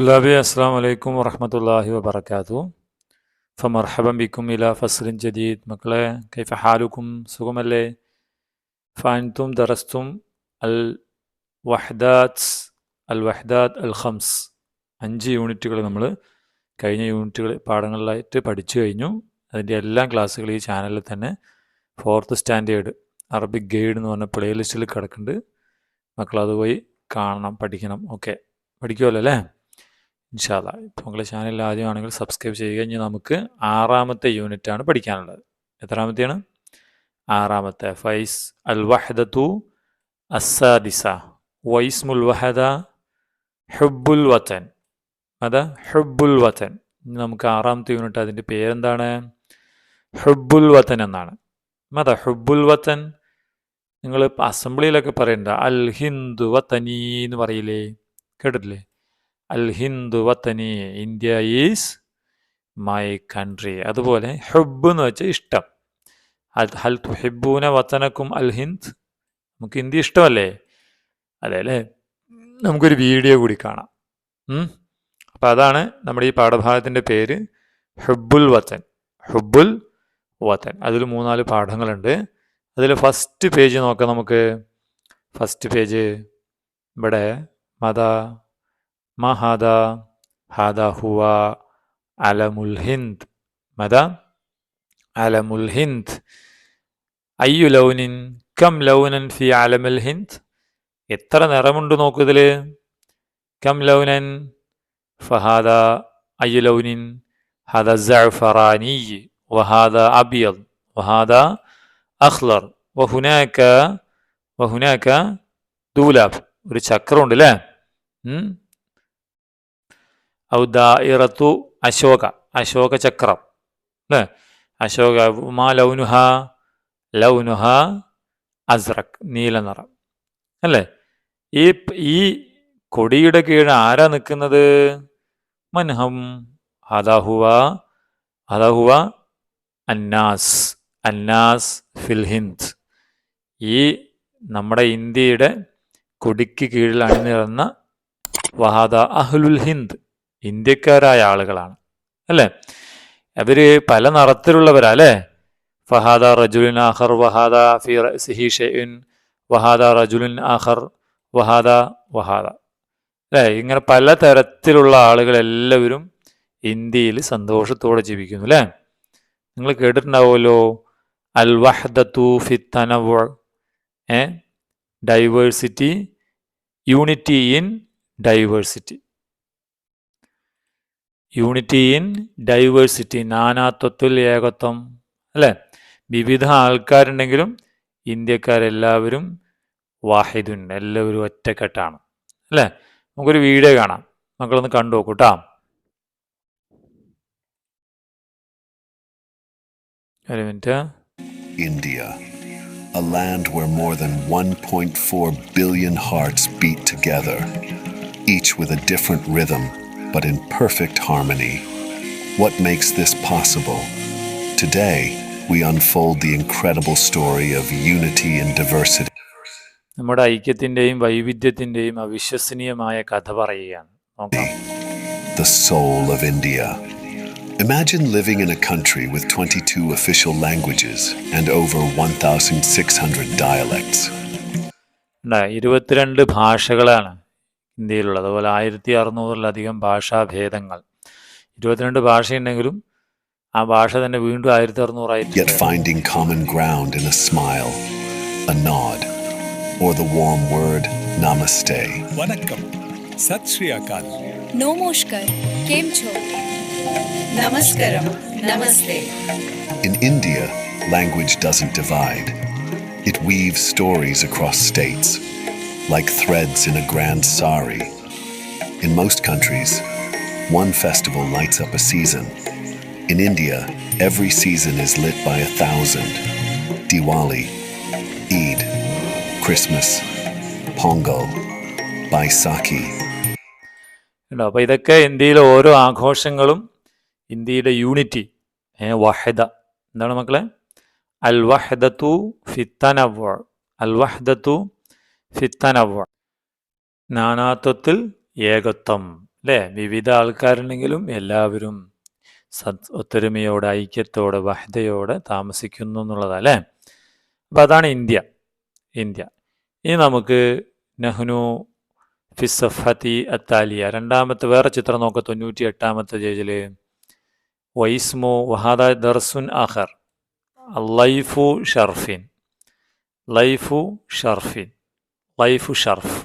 طلابي السلام عليكم ورحمة الله وبركاته فمرحبا بكم إلى فصل جديد مكلا كيف حالكم سقم اللي فأنتم درستم الوحدات الوحدات الخمس അഞ്ച് യൂണിറ്റുകൾ നമ്മൾ കഴിഞ്ഞ പാഠങ്ങളിലായിട്ട് പഠിച്ചു കഴിഞ്ഞു. അതിൻ്റെ എല്ലാ ക്ലാസ്സുകളും ഈ ചാനലിൽ തന്നെ 4th സ്റ്റാൻഡേർഡ് അറബിക് ഗൈഡ് എന്ന് പറഞ്ഞ പ്ലേലിസ്റ്റിൽ കിടക്കുന്നുണ്ട്. മക്കളത് പോയി കാണണം, പഠിക്കണം. ഓക്കെ, പഠിക്കുമല്ലോ അല്ലേ? ഇൻഷാ അല്ലാ. ഇപ്പോൾ നിങ്ങളുടെ ചാനലിൽ ആദ്യമാണെങ്കിൽ സബ്സ്ക്രൈബ് ചെയ്യുക. ഇനി നമുക്ക് 6ാമത്തെ യൂണിറ്റാണ് പഠിക്കാനുള്ളത്. എത്രാമത്തെയാണ്? 6ാമത്തെ. ഫൈസ് അൽ വഹദതു അസ്സാദിസ വൈസ്മുൽ വഹദ ഹുബ്ബുൽ വതൻ. അതാ ഹുബ്ബുൽ വതൻ. ഇനി നമുക്ക് 6ാമത്തെ യൂണിറ്റ്, അതിൻ്റെ പേരെന്താണ്? ഹുബ്ബുൽ വതൻ എന്നാണ്. അതാ ഹുബ്ബുൽ വതൻ. നിങ്ങൾ അസംബ്ലിയിലൊക്കെ പറയണ്ട അൽ ഹിന്ദു വതനി എന്ന് പറയില്ലേ? കേട്ടിട്ടില്ലേ? അൽ ഹിന്ദു വതനി, ഇന്ത്യ ഈസ് മൈ കൺട്രി. അതുപോലെ ഹുബ്ബ് എന്ന് വെച്ചാൽ ഇഷ്ടം. ഹൽ തുഹിബ്ബൂന വതനക്കും അൽ ഹിന്ദ്. നമുക്ക് ഇന്ത്യ ഇഷ്ടമല്ലേ? അതെ അല്ലേ? നമുക്കൊരു വീഡിയോ കൂടി കാണാം. അപ്പം അതാണ് നമ്മുടെ ഈ പാഠഭാഗത്തിൻ്റെ പേര്, ഹുബ്ബുൽ വതൻ. ഹുബ്ബുൽ വതൻ. അതിൽ 3-4 പാഠങ്ങളുണ്ട്. അതിൽ ഫസ്റ്റ് പേജ് നോക്കാം നമുക്ക്. ഫസ്റ്റ് പേജ് ഇവിടെ മഹാദ ഹാദ ഹുവ അലമുൽ ഹിന്ദ്. മദ അലമുൽ ഹിന്ദ്. അയ്യു ലൗനിൻ കം ലൗനൻ ഫി അലമുൽ ഹിന്ദ്. എത്ര നിറമുണ്ട് നോക്കൂ ഇതിൽ. കം ലൗനൻ ഫഹാദ അയ്യു ലൗനിൻ ഹാദ സഅഫറാനി വഹാദ അബിയദ് വഹാദ അഖ്ലർ വഹുനാക ദൂലാബ്. ഒരു ചക്രമുണ്ട് അല്ലേ? ഔ ദാഇറത്തു അശോക ചക്രം അല്ലേ? അശോക. മാ ലൗനുഹ അസ്റഖ്, നീല നിറം അല്ലേ? ഈ കൊടിയുടെ കീഴ് ആരാ നിൽക്കുന്നത്? മൻഹം ഹദാഹുവ അന്നാസ് ഫിൽ ഹിന്ദ്. ഈ നമ്മുടെ ഇന്ത്യയുടെ കൊടിക്ക് കീഴിൽ അണിനിരന്ന വഹാദ അഹ്ലുൽ ഹിന്ദ്, ഇന്ത്യക്കാരായ ആളുകളാണ് അല്ലേ? അവര് പല നിറത്തിലുള്ളവരാ അല്ലേ? ഫഹാദ റജുലുൻ ആഖർ വഹാദ ഫി റഅസിഹി ഷൈഉൻ വഹാദ റജുലുൻ ആഖർ വഹാദ അല്ലേ? ഇങ്ങനെ പല തരത്തിലുള്ള ആളുകൾ എല്ലാവരും ഇന്ത്യയിൽ സന്തോഷത്തോടെ ജീവിക്കുന്നു അല്ലേ? നിങ്ങൾ കേട്ടിട്ടുണ്ടാവുമല്ലോ അൽ വഹ്ദതു ഫി തനവ്വു, diversity, unity in diversity. Unity in diversity, നാനാത്വത്തിൽ ഏകത്വം അല്ലേ? വിവിധ ആൾക്കാരുണ്ടെങ്കിലും ഇന്ത്യക്കാരെല്ലാവരും വാഹിദുൻ, എല്ലാവരും ഒറ്റക്കെട്ടാണ് അല്ലേ? നമുക്കൊരു വീഡിയോ കാണാം, മക്കളൊന്ന് കണ്ടു നോക്കൂട്ടാ. ഒരു minute. India, a land where more than 1.4 billion hearts beat together, each with a different rhythm, but in perfect harmony. What makes this possible? Today, we unfold the incredible story of unity and diversity. നമ്മുടെ ഐക്യത്തിൻ്റെയും വൈവിധ്യത്തിൻ്റെയും അവിശ്വസനീയമായ കഥ പറയുകയാണ്. The soul of India. Imagine living in a country with 22 official languages and over 1,600 dialects. 22 ഭാഷകളാണ് ഇന്ത്യയിലുള്ളത്. അതുപോലെ 1600-ലധികം ഭാഷാഭേദങ്ങൾ. 22 ഭാഷയുണ്ടെങ്കിലും ആ ഭാഷ തന്നെ വീണ്ടും 1600 Yet finding common ground in a smile, a nod, or the warm word namaste. Vanakkam, Sat Shri Akal, Namaskar, Kem Chho, Namaskaram, Namaste. In India, language doesn't divide. It weaves stories across states, like threads in a grand sari. In most countries, one festival lights up a season. In India, every season is lit by 1,000. Diwali, Eid, Christmas, Pongal, Baisakhi. അപ്പോൾ ഇതൊക്കെ ഇന്ത്യയിലെ ഓരോ ആഘോഷങ്ങളും ഇന്ത്യയുടെ unity, വഹദ. എന്താണ് മക്കളെ? അൽ വഹദതു ഫി തനവ്വു. അൽ വഹദതു ഫി തനവ്വു, നാനാത്വത്തിൽ ഏകത്വം അല്ലേ? വിവിധ ആൾക്കാരുണ്ടെങ്കിലും എല്ലാവരും ഒത്തൊരുമയോടെ, ഐക്യത്തോടെ, വഹ്ദയോടെ താമസിക്കുന്നു എന്നുള്ളതാണ് അല്ലേ? അപ്പം അതാണ് ഇന്ത്യ. ഇനി നമുക്ക് നഹ്നു ഫിസ്സഫത്തി അത്താലിയ, രണ്ടാമത്തെ വേറെ ചിത്രം നോക്കുക, 98-ാമത്തെ പേജിൽ. വൈസ്മു വഹാദ ദർസുൻ ആഖർ ലൈഫു ഷർഫിൻ, ലൈഫു ഷർഫ്.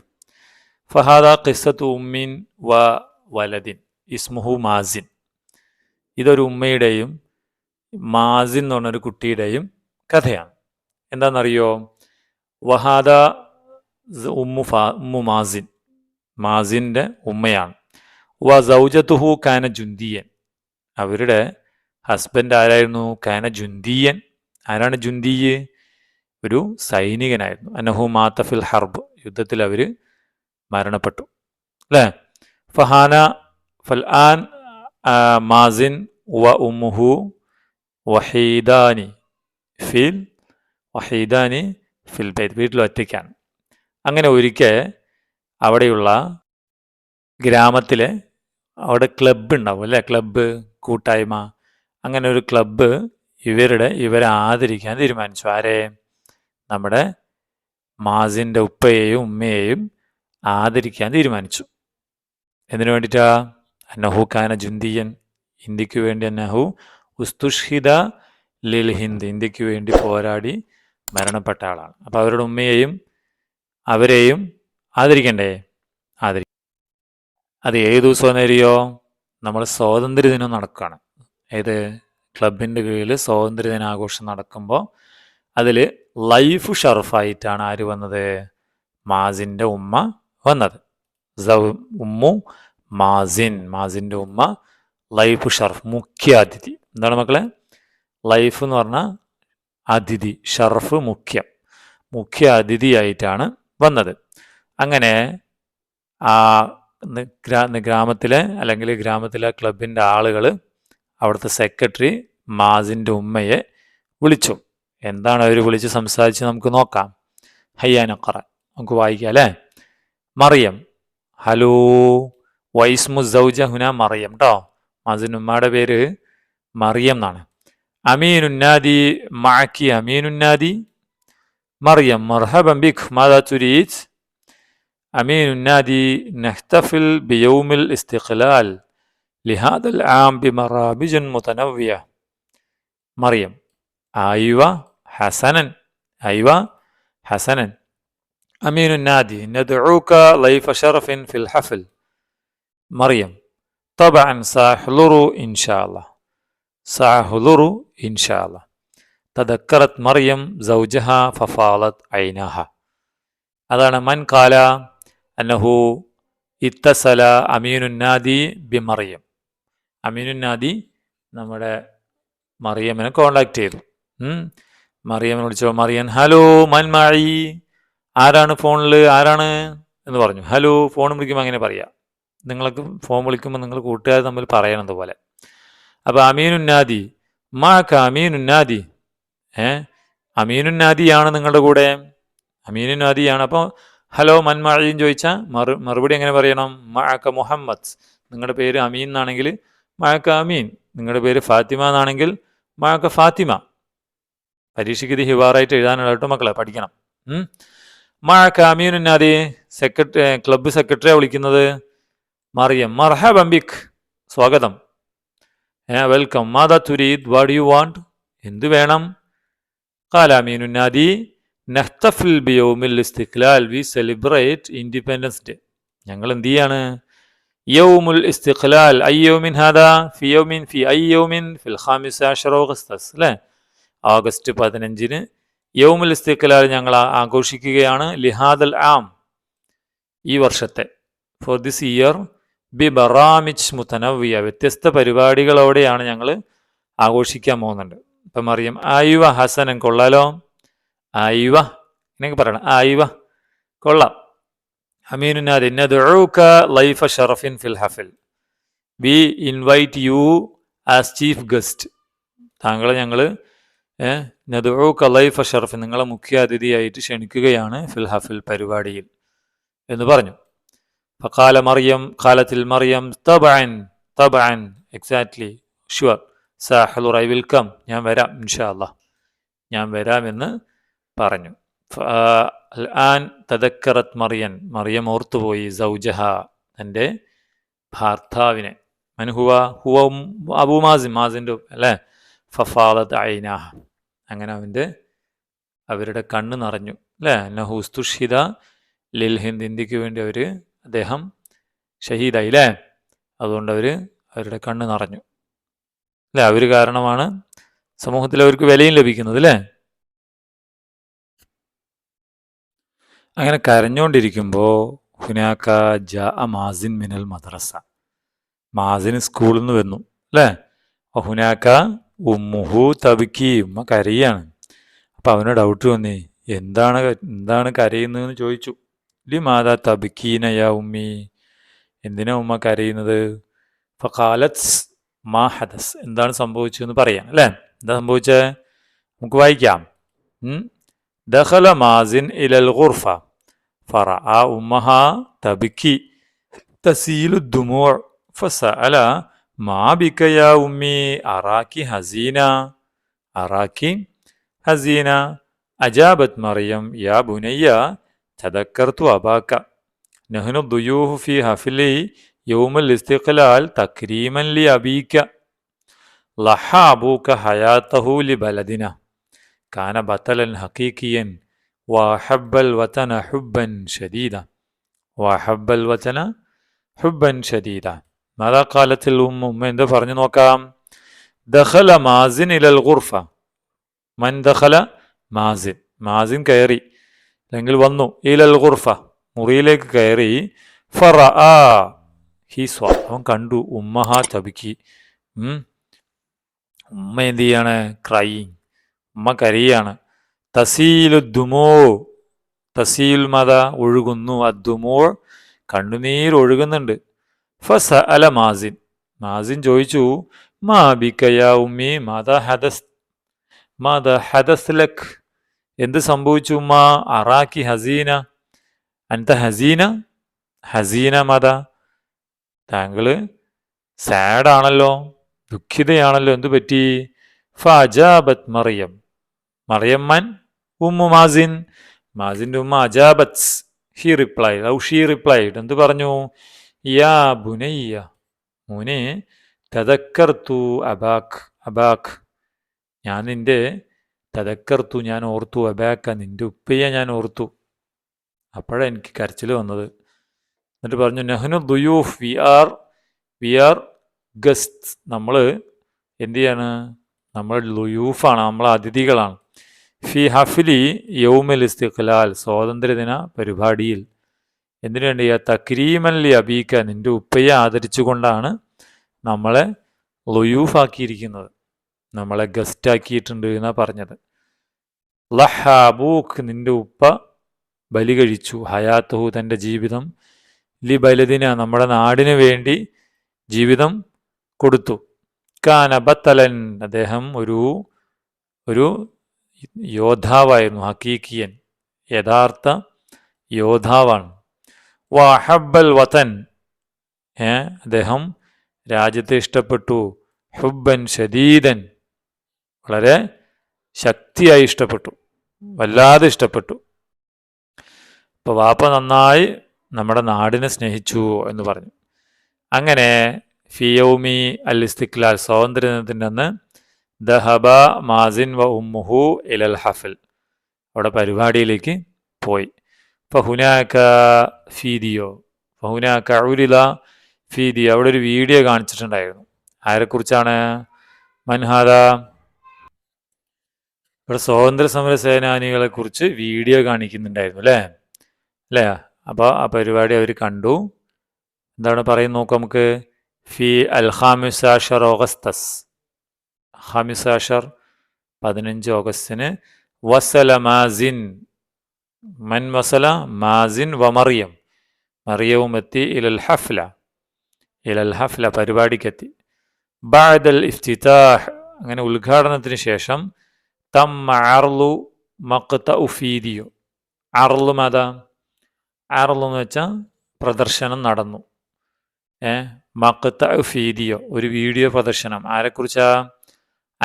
ഫഹാദ ഖിസ്സത്തു ഉമ്മിൻ വ വലദിൻ ഇസ്മുഹു മാസിൻ. ഇതൊരു ഉമ്മയുടെയും മാസിൻ എന്ന് പറഞ്ഞൊരു കുട്ടിയുടെയും കഥയാണ്. എന്താണെന്നറിയോ? വഹാദ ഉമ്മു മാസിൻ്റെ ഉമ്മയാണ്. വ സൗജത്തുഹു കാന ജുന്തിയൻ, അവരുടെ ഹസ്ബൻഡ് ആരായിരുന്നു? കാന ജുന്തിയൻ. ആരാണ് ജുന്തിയ്? ഒരു സൈനികനായിരുന്നു. അന്നഹു മാത്തഫിൽ ഹർബ്, യുദ്ധത്തിൽ അവർ മരണപ്പെട്ടു അല്ലേ? ഫൽ ആൻ മാസിൻ വ ഉമ്മുഹു വഹീദാനി ഫിൽ ബൈത്ത്, വീട്ടിൽ ഒറ്റയ്ക്കാണ്. അങ്ങനെ ഒരിക്കൽ അവിടെയുള്ള ഗ്രാമത്തിലെ അവിടെ ക്ലബ്ബ് ഉണ്ടാവും അല്ലേ? ക്ലബ്ബ്, കൂട്ടായ്മ. അങ്ങനെ ഒരു ക്ലബ്ബ് ഇവരെ ആദരിക്കാൻ തീരുമാനിച്ചു. ആരെ? നമ്മുടെ മാസിൻ്റെ ഉപ്പയെയും ഉമ്മയെയും ആദരിക്കാൻ തീരുമാനിച്ചു. എന്തിനു വേണ്ടിയിട്ടാ? അന്നഹു കാന ജുന്തിയൻ, ഇന്ത്യക്ക് വേണ്ടി. അന്നഹു ഉസ്തുഷ്ഹിദ ലിൽ ഹിന്ദ്, ഇന്ത്യക്ക് വേണ്ടി പോരാടി മരണപ്പെട്ട ആളാണ്. അപ്പോൾ അവരുടെ ഉമ്മയെയും അവരെയും ആദരിക്കണ്ടേ? അത് ഏത് ദിവസം നേരിയോ? നമ്മൾ സ്വാതന്ത്ര്യദിനം നടക്കുകയാണ്. ഏത്? ക്ലബിൻ്റെ കീഴിൽ സ്വാതന്ത്ര്യദിനാഘോഷം നടക്കുമ്പോൾ അതിൽ ലൈഫ് ഷർഫായിട്ടാണ് ആര് വന്നത്? മാസിൻ്റെ ഉമ്മ വന്നത്. ഉമ്മു മാസിൻ്റെ ഉമ്മ ലൈഫ് ഷർഫ്, മുഖ്യ അതിഥി. എന്താണ് മക്കളെ? ലൈഫ് എന്ന് പറഞ്ഞാൽ അതിഥി, ഷർഫ് മുഖ്യ അതിഥിയായിട്ടാണ് വന്നത്. അങ്ങനെ ആ ഗ്രാമത്തിലെ ക്ലബിൻ്റെ ആളുകൾ അവിടുത്തെ സെക്രട്ടറി മാസിൻ്റെ ഉമ്മയെ വിളിച്ചു. എന്താണ് അവർ വിളിച്ച് സംസാരിച്ച് നമുക്ക് നോക്കാം. ഹയ്യാനഖറ, നമുക്ക് വായിക്കാം അല്ലേ? മറിയം, ഹലോ. വൈസ്മു സൗജ ഹുന മറിയം കേട്ടോ. മാസിൻ്റെ ഉമ്മയുടെ പേര് മറിയം എന്നാണ്. അമീനുന്നാദി മാക്കി അമീനുന്നാദി. മറിയം മർഹബൻ ബിക് മാദാ തുരീദ്. അമീനുന്നാദി നഹ്തഫിൽ ബിയൗമിൽ ഇസ്തിഖ്ലാൽ ലിഹാദൽ ആം ബിമറാബിജൻ മുതനവ്വിയ. മറിയം, അയ്വ ഹസനൻ. അമീനുന്നാദി നദ്ഉക ലൈഫ ഷറഫിൻ ഫിൽ ഹഫൽ. മറിയം, طبعا سأحضر إن شاء الله. تذكرت مريم زوجها ففاضت عيناها. അതാണ് മൻ കാല അന്നഹു ഇത്തസല അമീനുന്നാദി ബി മറിയം. അമീനുന്നാദി നമ്മുടെ മറിയമ്മിനെ കോണ്ടാക്ട് ചെയ്തു. മറിയമ്മിനെ വിളിച്ചോ. മറിയൻ, ഹലോ മൻ മായി, ആരാണ് ഫോണിൽ, ആരാണ് എന്ന് പറഞ്ഞു. ഹലോ, ഫോൺ വിളിക്കുമ്പോൾ അങ്ങനെ പറയാം. നിങ്ങൾക്ക് ഫോൺ വിളിക്കുമ്പോൾ നിങ്ങൾ കൂട്ടുകാർ തമ്മിൽ പറയണത് പോലെ. അപ്പോൾ അമീനുന്നാദി മാക്ക അമീനുന്നാദി, അമീനുന്നാദിയാണ് നിങ്ങളുടെ കൂടെ, അമീനുന്നാദിയാണ്. അപ്പോൾ ഹലോ മൻമാഴിയും ചോദിച്ചാൽ മറുപടി എങ്ങനെ പറയണം? മഅക മുഹമ്മദ്, നിങ്ങളുടെ പേര് അമീൻ എന്നാണെങ്കിൽ മഅക അമീൻ, നിങ്ങളുടെ പേര് ഫാത്തിമ എന്നാണെങ്കിൽ മഅക ഫാത്തിമ. പരീക്ഷയ്ക്ക് ഇത് ഹിവാറായിട്ട് എഴുതാനുള്ള കേട്ടോ മക്കളെ, പഠിക്കണം. മഅക അമീനുന്നാദി, ക്ലബ്ബ് സെക്രട്ടറിയാണ് വിളിക്കുന്നത്. മറിയം, മർഹബൻ ബിക്, സ്വാഗതം, വെൽക്കം. മാദാ തുരീദ്, വാട്ട് യു വാണ്ട്, എന്ത് വേണം? ഖാല അമീനുന്നാദി നഹ്തഫിൽ ബിയൗമിൽ ഇസ്തിഖ്ലാൽ, വി സെലിബ്രേറ്റ് ഇൻഡിപെൻഡൻസ് ഡേ. ഞങ്ങൾ എന്ത് ചെയ്യാണ്? യൗമുൽ ഇസ്തിഖ്ലാൽ, അയ്യൗമിൻ ഹാദാ ഫി അയ്യൗമിൻ ഫിൽ 15 ഓഗസ്റ്റ് അല്ലേ? ഓഗസ്റ്റ് 15 യൗമുൽ ഇസ്തിഖ്ലാൽ ഞങ്ങൾ ആഘോഷിക്കുകയാണ്. ലിഹാദൽ ആം, ഈ വർഷത്തെ, ഫോർ ദിസ് ഇയർ, ബി ബറാമിജ് മുതനവ്വിയ, വ്യത്യസ്ത പരിപാടികളോടെയാണ് ഞങ്ങൾ ആഘോഷിക്കാൻ പോകുന്നുണ്ട്. ഇപ്പം അറിയാം. ആയിവ ഹസനൻ, കൊള്ളാലോ. ആയിവ എന്നൊക്കെ പറയണം. ആയിവ, കൊള്ളാം. അമീനുന്നാദി നദ്ഉക ലൈഫ ഷറഫിൻ ഫിൽ ഹഫൽ, we invite you as chief guest. താങ്കളെ ഞങ്ങൾ നദ്ഉക ലൈഫ ഷറഫിൻ, നിങ്ങളെ മുഖ്യ അതിഥിയായിട്ട് ക്ഷണിക്കുകയാണ് ഫിൽ ഹഫൽ, പരിപാടിയിൽ എന്ന് പറഞ്ഞു. ഫഖാല മറിയം ഖാലത്തിൽ മറിയം തബഅൻ തബഅൻ എക്സാക്ട്ലി ഷുവർ സാഹലുർ ഐ വിൽ കം, ഞാൻ വരാം ഇൻഷാ അല്ലാഹ്, ഞാൻ വരാമെന്ന് പറഞ്ഞു. അൽആൻ തദക്കറത് മറിയം ഓർത്തുപോയി സൗജഹ തൻ്റെ ഭർത്താവിനെ. മൻഹുവ ഹുവ അബൂ മാസിൻ്റെ അല്ലേ. ഫഫാദത് ഐനാഹ, അങ്ങനെ അവരുടെ കണ്ണ് നിറഞ്ഞു അല്ലേ. നഹുസ്തുഷിദ ലിൽ ഹിന്ദ്, ഇന്ത്യക്ക് വേണ്ടി അദ്ദേഹം ഷഹീദായി അല്ലേ. അതുകൊണ്ട് അവരുടെ കണ്ണ് നിറഞ്ഞു അല്ലേ. അവർ കാരണമാണ് സമൂഹത്തിൽ അവർക്ക് വിലയും ലഭിക്കുന്നത് അല്ലേ. അങ്ങനെ കരഞ്ഞുകൊണ്ടിരിക്കുമ്പോൾ ഹുനാക്ക ജാ മാസിൻ മിനൽ മദ്രസ, മാസിൻ സ്കൂളിൽ നിന്ന് വന്നു അല്ലേ. ഹുനാക്ക ഉമ്മുഹു തബിക്കി, ഉമ്മ കരയാണ്. അപ്പം അവന് ഡൗട്ട് തോന്നി, എന്താണ് കരയുന്നതെന്ന് ചോദിച്ചു. ലിമാദാ തബിക്കീന യാ ഉമ്മി, എന്തിനാ ഉമ്മ കരയുന്നത്? ഫഖാലത്ത് മാ ഹദസ്, എന്താണ് സംഭവിച്ചതെന്ന് പറയാം അല്ലേ. എന്താ സംഭവിച്ചത് നമുക്ക് വായിക്കാം. ദഖല മാസിൻ ഇലൽ ഗുർഫ ഫറഅ ഉമ്മഹ തബിക്കി തസീലു ദുമൂഅ് ഫസഅല മാ ബിക യാ ഉമ്മി അറാക്കി ഹസീന അജാബത് മറിയം യാ ബുനയ്യ തദക്കർതു അബാക നഹ്നു ദുയൂഹു ഫി ഹഫ്ലി യൗമുൽ ഇസ്തിഖ്ലാൽ തക്രീമൻ ലി അബീക ലഹ അബൂക ഹയാതഹു ലി ബലദിന കാന ബതലൻ ഹഖീഖിയൻ വഹബ്ബൽ വതന ഹുബ്ബൻ ഷദീദ. മാദാ ഖാലത്തിൽ ഉമ്മ എന്താ പറഞ്ഞു നോക്കാം. ദഖല മാസിൻ ഇലൽ ഗുർഫ, മൻ ദഖല മാസിൻ കയറി അല്ലെങ്കിൽ വന്നു, ഇലൽ ഗുർഫ മുറിയിലേക്ക് കയറി, ഫറഅ അവൻ കണ്ടു, ഉമ്മഹ തബിക്കി, ഉമ്മ എന്ത് ചെയ്യാണ്, ക്രൈയിങ്, ഉമ്മ കരയാണ്. തസീൽ മത ഒഴുകുന്നു, അദ്ദുമൂ കണ്ണുനീർ ഒഴുകുന്നുണ്ട്. ഫസഅല മാസിൻ ചോദിച്ചു, മാ ബിക യാ ഉമ്മി മാദാ ഹദസ് ലക്, എന്ത് സംഭവിച്ചു ഉമ്മ? അറാക്കി ഹസീന അൻത ഹസീന മത, താങ്കള് സാഡാണല്ലോ, ദുഃഖിതയാണല്ലോ, എന്തു പറ്റി? ഫഅജാബത് മറിയം മൻ ഉമ്മു മാസിൻ്റെ ഉമ്മ അജാബത്ത്, ഷീ റിപ്ലൈഡ്, എന്ത് പറഞ്ഞു? യാ ബുനയ്യ, മോനെ, തദക്കർത്തു അബാഖ്, ഞാൻ ഓർത്തു, അബാക്ക, നിന്റെ ഉപ്പയെ ഞാൻ ഓർത്തു. അപ്പോഴാണ് എനിക്ക് കരച്ചിൽ വന്നത്. എന്നിട്ട് പറഞ്ഞു, നഹ്നു ദുയൂഫ്, വി ആർ ഗസ്റ്റ്, നമ്മൾ എന്ത് ചെയ്യാണ്, നമ്മൾ ദുയൂഫാണ്, നമ്മൾ അതിഥികളാണ്. ഫി ഹഫ്ലി യൗമുൽ ഇസ്തിഖ്ലാൽ, സ്വാതന്ത്ര്യദിന പരിപാടിയിൽ. എന്തിനു വേണ്ടി? തക്രീമൻ ലി അബീക, നിന്റെ ഉപ്പയെ ആദരിച്ചുകൊണ്ടാണ് നമ്മളെ ലുയൂഫാക്കിയിരിക്കുന്നത്, നമ്മളെ ഗസ്റ്റാക്കിയിട്ടുണ്ട് എന്നാണ് പറഞ്ഞത്. ലഹ അബൂക്ക്, നിന്റെ ഉപ്പ ബലി കഴിച്ചു, ഹയാത്തുഹു തൻ്റെ ജീവിതം, ലി ബലദിന നമ്മുടെ നാടിന് വേണ്ടി ജീവിതം കൊടുത്തു. കാന ബത്തലൻ, അദ്ദേഹം ഒരു യോദ്ധാവായിരുന്നു, ഹക്കീക്കിയൻ, യഥാർത്ഥ യോദ്ധാവാണ്. വഹബ്ബൽ വതൻ, അദ്ദേഹം രാജ്യത്തെ ഇഷ്ടപ്പെട്ടു, ഹുബ്ബൻ ഷദീദൻ, വളരെ ശക്തിയായി ഇഷ്ടപ്പെട്ടു, വല്ലാതെ ഇഷ്ടപ്പെട്ടു. അപ്പോൾ വാപ്പ നന്നായി നമ്മുടെ നാടിനെ സ്നേഹിച്ചു എന്ന് പറഞ്ഞു. അങ്ങനെ ഫിയൗമി അൽ ഇസ്തിഖ്ലാൽ, സ്വാതന്ത്ര്യദിനത്തിൻ്റെ അന്ന്, ദഹബ മാസിൻ വ ഉമ്മുഹു ഇലൽ ഹഫൽ, അവിടെ പരിപാടിയിലേക്ക് പോയി. ഫഹുനാക്ക ഉരില ഫീദിയോ, അവിടെ ഒരു വീഡിയോ കാണിച്ചിട്ടുണ്ടായിരുന്നു. ആരെക്കുറിച്ചാണ്? മൻഹാദ, ഇവിടെ സ്വാതന്ത്ര്യ സമര സേനാനികളെ കുറിച്ച് വീഡിയോ കാണിക്കുന്നുണ്ടായിരുന്നു അല്ലേ. അപ്പോൾ ആ പരിപാടി അവർ കണ്ടു. എന്താണ് പറയുന്നത് നോക്കാം നമുക്ക്. ഫി അൽ ഖാമിസാഷർ ഓഗസ്തസ്, 15 ഓഗസ്റ്റിന്, വസല മാസിൻ, മൻ വസല മാസിൻ വ മറിയവും എത്തി, ഇലൽ ഹഫ്ല പരിപാടിക്കെത്തി. ബഅദൽ ഇഫ്തിതാഹ്, അങ്ങനെ ഉദ്ഘാടനത്തിന് ശേഷം, തമ്മ അർലു മഖ്തഉ ഫീദിയോ, അർലു മത, അർലു എന്ന് വെച്ചാൽ പ്രദർശനം നടന്നു. മഖ്ത വീഡിയോ, ഒരു വീഡിയോ പ്രദർശനം. ആരെക്കുറിച്ചാ?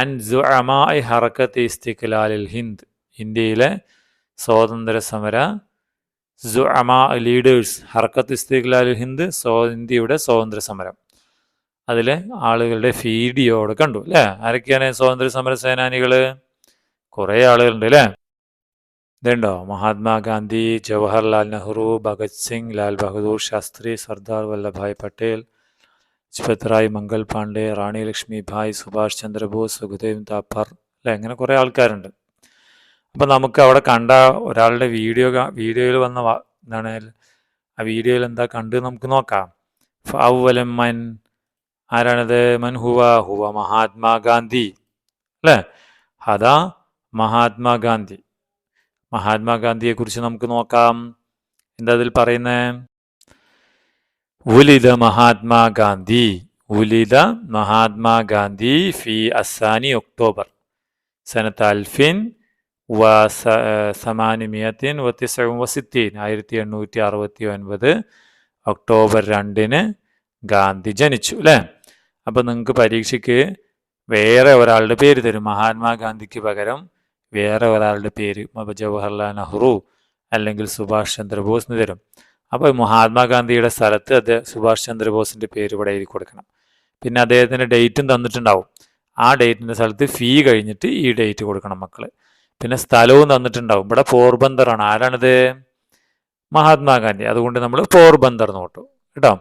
അൻ സുഅമാഇ ഹറക്കത്ത് ഇസ്തിഖ്ലാലിൽ ഹിന്ദ്, ഇന്ത്യയിലെ സ്വാതന്ത്ര്യ സമര സുഅമാ ലീഡേഴ്സ്, ഹറക്കത്ത് ഇസ്തിഖ്ലാലിൽ ഹിന്ദ്, ഇന്ത്യയുടെ സ്വാതന്ത്ര്യ സമരം. അതിൽ ആളുകളുടെ വീഡിയോ അവിടെ കണ്ടു അല്ലേ? ആരൊക്കെയാണ് സ്വാതന്ത്ര്യ സമര സേനാനികൾ? കുറേ ആളുകളുണ്ട് അല്ലേ? ഇതുണ്ടോ? മഹാത്മാഗാന്ധി, ജവഹർലാൽ നെഹ്റു, ഭഗത് സിംഗ്, ലാൽ ബഹദൂർ ശാസ്ത്രി, സർദാർ വല്ലഭായ് പട്ടേൽ, ലജ്പത് റായ്, മംഗൾ പാണ്ഡെ, റാണി ലക്ഷ്മിഭായ്, സുഭാഷ് ചന്ദ്രബോസ്, സുഖദേവ് താപ്പർ അല്ലേ? അങ്ങനെ കുറേ ആൾക്കാരുണ്ട്. അപ്പം നമുക്ക് അവിടെ കണ്ട ഒരാളുടെ വീഡിയോയിൽ വന്ന എന്താണ് ആ വീഡിയോയിൽ എന്താ കണ്ട് നമുക്ക് നോക്കാം. ഫൗവലമ്മൻ, ആരാണത്? മൻ ഹുവ മഹാത്മാഗാന്ധി അല്ലേ? അതാ മഹാത്മാഗാന്ധി. മഹാത്മാഗാന്ധിയെ കുറിച്ച് നമുക്ക് നോക്കാം. എന്താ അതിൽ പറയുന്നത്? ഉലിദ മഹാത്മാഗാന്ധി, ഉലിദ മഹാത്മാഗാന്ധി ഫി അസാനി ഒക്ടോബർ സനത്ത് അൽഫിൻ വസമാനിമിയത്തിൻ വത്തിസഉവസിത്തീൻ, 1869 ഒക്ടോബർ 2 ഗാന്ധി ജനിച്ചു അല്ലേ? അപ്പം നിങ്ങൾക്ക് പരീക്ഷയ്ക്ക് വേറെ ഒരാളുടെ പേര് തരും. മഹാത്മാഗാന്ധിക്ക് പകരം വേറെ ഒരാളുടെ പേര്, ജവഹർലാൽ നെഹ്റു അല്ലെങ്കിൽ സുഭാഷ് ചന്ദ്രബോസ് എന്ന് തരും. അപ്പോൾ മഹാത്മാഗാന്ധിയുടെ സ്ഥലത്ത് സുഭാഷ് ചന്ദ്രബോസിൻ്റെ പേര് ഇവിടെ എഴുതി കൊടുക്കണം. പിന്നെ അദ്ദേഹത്തിൻ്റെ ഡേറ്റും തന്നിട്ടുണ്ടാവും. ആ ഡേറ്റിൻ്റെ സ്ഥലത്ത് ഫീ കഴിഞ്ഞിട്ട് ഈ ഡേറ്റ് കൊടുക്കണം മക്കൾ. പിന്നെ സ്ഥലവും തന്നിട്ടുണ്ടാവും. ഇവിടെ പോർബന്ദറാണ്. ആരാണിത്? മഹാത്മാഗാന്ധി. അതുകൊണ്ട് നമ്മൾ പോർബന്ദർ നോട്ടു കേട്ടോ.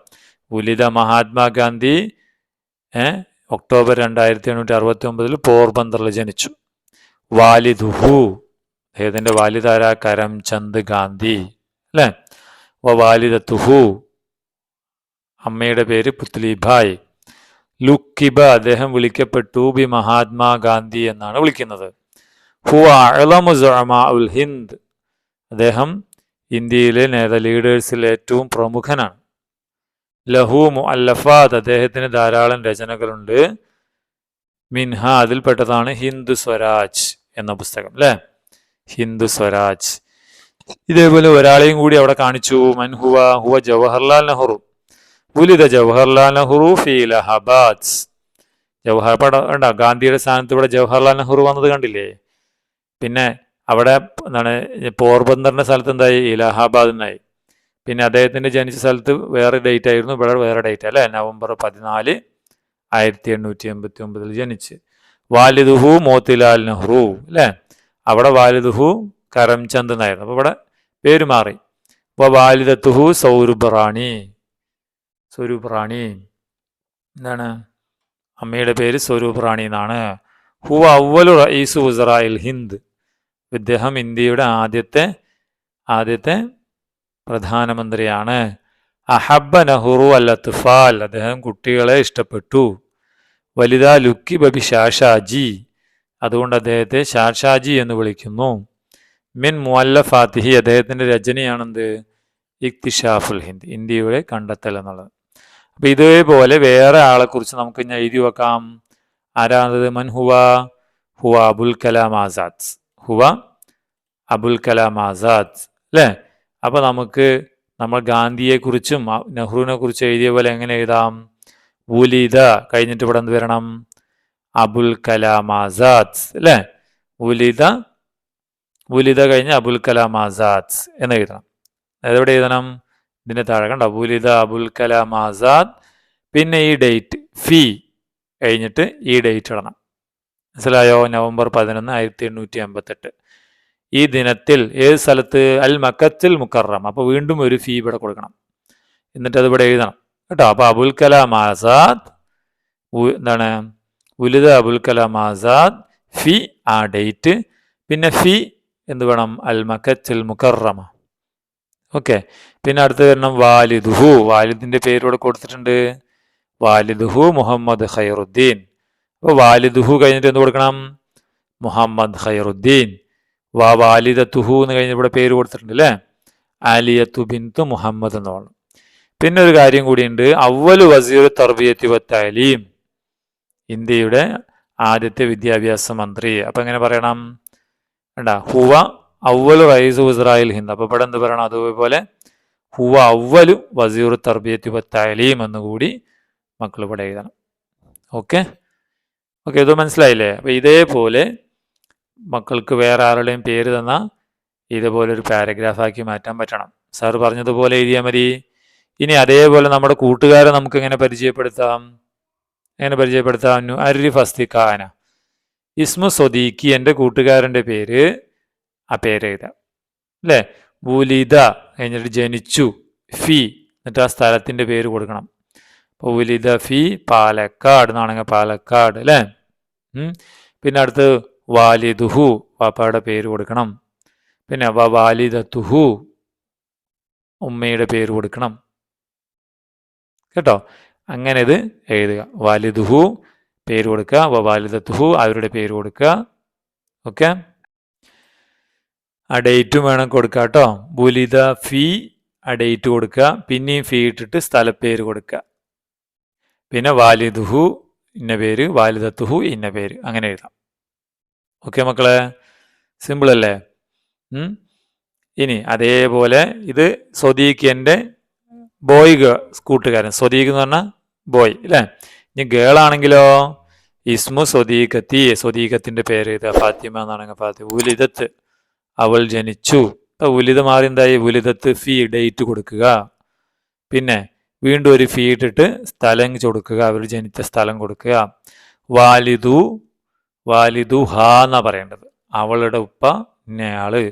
ഉലിത മഹാത്മാഗാന്ധി ഒക്ടോബർ 1869 പോർബന്ദറിൽ ജനിച്ചു. വാലിദുഹു, അദ്ദേഹത്തിൻ്റെ വാലിദാര കരംചന്ദ് ഗാന്ധി അല്ലേ? വാലിദത്തുഹു, അമ്മയുടെ പേര് പുത്ലിഭായ്. ലുക്കിബ, അദ്ദേഹം വിളിക്കപ്പെട്ടു ബി മഹാത്മാഗാന്ധി എന്നാണ് വിളിക്കുന്നത്. ഹുവ അഅ്ലമു സുഅമാഉൽ ഹിന്ദ്, അദ്ദേഹം ഇന്ത്യയിലെ ലീഡേഴ്സിൽ ഏറ്റവും പ്രമുഖനാണ്. ലഹു മുഅല്ലഫാത്ത്, അദ്ദേഹത്തിന് ധാരാളം രചനകളുണ്ട്. മിൻഹ, അതിൽപ്പെട്ടതാണ് ഹിന്ദു സ്വരാജ് എന്ന പുസ്തകം അല്ലേ? ഹിന്ദു സ്വരാജ്. ഇതേപോലെ ഒരാളെയും കൂടി അവിടെ കാണിച്ചു. മൻഹുവ ഹുവ ജവഹർലാൽ നെഹ്റു. ഉലിദ ജവഹർലാൽ നെഹ്റു ഫി ഇലഹാബാദ്. ഗാന്ധിയുടെ സ്ഥാനത്ത് ഇവിടെ ജവഹർലാൽ നെഹ്റു വന്നത് കണ്ടില്ലേ? പിന്നെ അവിടെ എന്താണ് പോർബന്ദറിന്റെ സ്ഥലത്ത് എന്തായി? ഇലഹാബാദ് എന്നായി. പിന്നെ അദ്ദേഹത്തിന്റെ ജനിച്ച സ്ഥലത്ത് വേറെ ഡേറ്റ് ആയിരുന്നു, ഇവിടെ വേറെ ഡേറ്റ് അല്ലേ? നവംബർ 14, 1889 ജനിച്ച്. വാലിദുഹു മോത്തിലാൽ നെഹ്റു അല്ലേ? അവിടെ വാലിദുഹു കരംചന്ദ് എന്നായിരുന്നു. അപ്പോൾ ഇവിടെ പേര് മാറി. അപ്പോൾ വാലിദത്തുഹു സ്വരൂപ് റാണി. എന്താണ്? അമ്മയുടെ പേര് സ്വരൂപ് റാണി എന്നാണ്. ഹുവ അവ്വലു റഈസു ഉസറായിൽ ഹിന്ദ്, ഇദ്ദേഹം ഇന്ത്യയുടെ ആദ്യത്തെ പ്രധാനമന്ത്രിയാണ്. അഹബ്ബ നെഹ്റു അൽ അത്ഫാൽ, അദ്ദേഹം കുട്ടികളെ ഇഷ്ടപ്പെട്ടു. വലിദ ലുക്കി ബബി ഷാഷാജി, അതുകൊണ്ട് അദ്ദേഹത്തെ ഷാഷാജി എന്ന് വിളിക്കുന്നു. മിൻ മുഅല്ലഫാത്തിഹി, അദ്ദേഹത്തിൻ്റെ രചനയാണെന്ത്? ഇക്തിഷാഫുൽ ഹിന്ദ്, ഇന്ത്യയുടെ കണ്ടെത്തൽ എന്നുള്ളത്. അപ്പം ഇതേപോലെ വേറെ ആളെക്കുറിച്ച് നമുക്ക് ഞാൻ എഴുതി വെക്കാം. ആരാണത്? മൻ ഹുവ അബുൽ കലാം ആസാദ്. അബുൽ കലാം ആസാദ് അല്ലേ? അപ്പം നമ്മൾ ഗാന്ധിയെക്കുറിച്ചും നെഹ്റുവിനെ കുറിച്ച് എഴുതിയ പോലെ എങ്ങനെ എഴുതാം? ഉലിദ കഴിഞ്ഞിട്ട് ഇവിടെ എന്ത് വരണം? അബുൽ കലാം ആസാദ് അല്ലേ? ഉലിദ കഴിഞ്ഞ് അബുൽ കലാം ആസാദ് എന്ന് എഴുതണം. അതെവിടെ എഴുതണം? ഇതിൻ്റെ താഴെ കണ്ടോ? ഉലിദ അബുൽ കലാം ആസാദ്. പിന്നെ ഈ ഡേറ്റ് ഫി കഴിഞ്ഞിട്ട് ഈ ഡേറ്റ് ഇടണം. മനസ്സിലായോ? നവംബർ 11, 1888. ഈ ദിനത്തിൽ ഏത് സ്ഥലത്ത്? അൽ മക്കത്തിൽ മുക്കറം. അപ്പോൾ വീണ്ടും ഒരു ഫീ ഇവിടെ കൊടുക്കണം. എന്നിട്ട് അത് ഇവിടെ എഴുതണം കേട്ടോ. അപ്പോൾ അബുൽ കലാം ആസാദ് എന്താണ്? ഉലിദ അബുൽ കലാം ആസാദ് ഫി ആ ഡേറ്റ്. പിന്നെ ഫി എന്ത് വേണം? അൽ മക്കത്തിൽ മുക്കറമ. ഓക്കെ. പിന്നെ അടുത്ത് വരണം വാലിദുഹു. വാലിദിൻ്റെ പേര് ഇവിടെ കൊടുത്തിട്ടുണ്ട്. വാലിദുഹു മുഹമ്മദ് ഖൈറുദ്ദീൻ. അപ്പോൾ വാലിദുഹു കഴിഞ്ഞിട്ട് എന്ത് കൊടുക്കണം? മുഹമ്മദ് ഖൈറുദ്ദീൻ. വാലിദത്തുഹു എന്ന് കഴിഞ്ഞ് ഇവിടെ പേര് കൊടുത്തിട്ടുണ്ട് അല്ലേ? ആലിയത്തു ബിന്തു മുഹമ്മദ് എന്ന് പറഞ്ഞു. പിന്നെ ഒരു കാര്യം കൂടിയുണ്ട്. അവ്വലു വസീർ തർബിയത്തി വ തഅലീം, ഇന്ത്യയുടെ ആദ്യത്തെ വിദ്യാഭ്യാസ മന്ത്രി. അപ്പം എങ്ങനെ പറയണം? ഹുവ അവ്വലു റഈസു ഉസ്റായിൽ ഹിന്ദ്. അപ്പോൾ ഇവിടെ എന്ത് പറയണം? അതുപോലെ ഹുവ അവ്വലു വസീറു തർബിയത്തി വത്തഅലീം എന്നുകൂടി മക്കൾ ഇവിടെ എഴുതണം. ഓക്കെ ഓക്കെ, ഇത് മനസ്സിലായില്ലേ? അപ്പോൾ ഇതേപോലെ മക്കൾക്ക് വേറെ ആരുടെയും പേര് തന്നാൽ ഇതുപോലെ ഒരു പാരഗ്രാഫാക്കി മാറ്റാൻ പറ്റണം. സാറ് പറഞ്ഞതുപോലെ എഴുതിയാൽ മതി. ഇനി അതേപോലെ നമ്മുടെ കൂട്ടുകാരെ നമുക്ക് എങ്ങനെ പരിചയപ്പെടുത്താം? അരിഫ് അസ്തിഖാന ഇസ്മു സ്വദീഖി, എൻ്റെ കൂട്ടുകാരൻ്റെ പേര്, ആ പേര് എഴുതാം അല്ലേ. വുലിദ കഴിഞ്ഞിട്ട് ജനിച്ചു, ഫി എന്നിട്ട് ആ സ്ഥലത്തിൻ്റെ പേര് കൊടുക്കണം. അപ്പോൾ വുലിദ ഫി പാലക്കാട് എന്നാണെങ്കിൽ പാലക്കാട് അല്ലേ. പിന്നെ അടുത്ത് വാലിദുഹു, പാപ്പയുടെ പേര് കൊടുക്കണം. പിന്നെ വാലിദത്തുഹു, ഉമ്മയുടെ പേര് കൊടുക്കണം കേട്ടോ. അങ്ങനെ ഇത് എഴുതുക. വാലിദുഹു പേര് കൊടുക്കുക, വാലിദത്തുഹു അവരുടെ പേര് കൊടുക്കുക. ഓക്കെ, ആ ഡേറ്റും വേണം കൊടുക്കുക കേട്ടോ. ബുലിദ ഫി ആ ഡേറ്റ് കൊടുക്കുക, പിന്നെയും ഫീ ഇട്ടിട്ട് സ്ഥലപ്പേര് കൊടുക്കുക. പിന്നെ വാലിദുഹു ഇന്ന പേര്, വാലിദത്തുഹു ഇന്ന പേര്, അങ്ങനെ എഴുതാം. ഓക്കെ മക്കളെ, സിമ്പിൾ അല്ലേ? ഇനി അതേപോലെ ഇത് സ്വദീഖ്, എൻ്റെ ബോയ് കൂട്ടുകാരൻ. സ്വദീഖ് എന്ന് പറഞ്ഞാൽ ബോയ് അല്ലേ. ഇനി ഗേൾ ആണെങ്കിലോ ഇസ്മു സ്വദീഖത്തി, സ്വദീഖത്തിൻ്റെ പേര് എഴുതുക. ഫാത്തിമ എന്നാണെങ്കിൽ ഫാത്തിമ. ഉലിദത്ത് അവൾ ജനിച്ചു. ഉലിദ മാറി എന്തായി? ഉലിദത്ത് ഫി ഡേറ്റ് കൊടുക്കുക. പിന്നെ വീണ്ടും ഒരു ഫീ ഇട്ടിട്ട് സ്ഥലം കൊടുക്കുക, അവർ ജനിച്ച സ്ഥലം കൊടുക്കുക. വാലിദു ഹാ എന്നാ പറയേണ്ടത്. അവളുടെ ഉപ്പ ഇന്നയാള്,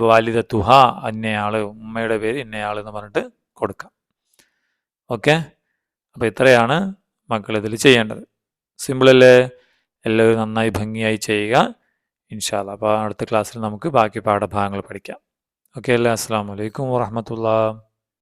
വാലിദത്തു ഹാ ഇന്നയാള്, ഉമ്മയുടെ പേര് ഇന്നയാള് എന്ന് പറഞ്ഞിട്ട് കൊടുക്കാം. ഓക്കെ, അപ്പോൾ ഇത്രയാണ് മക്കൾ ഇതിൽ ചെയ്യേണ്ടത്. സിമ്പിളല്ലേ? എല്ലാവരും നന്നായി ഭംഗിയായി ചെയ്യുക ഇൻഷാ അല്ലാഹ്. അപ്പോൾ അടുത്ത ക്ലാസ്സിൽ നമുക്ക് ബാക്കി പാഠഭാഗങ്ങൾ പഠിക്കാം. ഓക്കെ അല്ലേ? അസ്സലാമു അലൈക്കും വറഹ്മത്തുള്ളാഹി.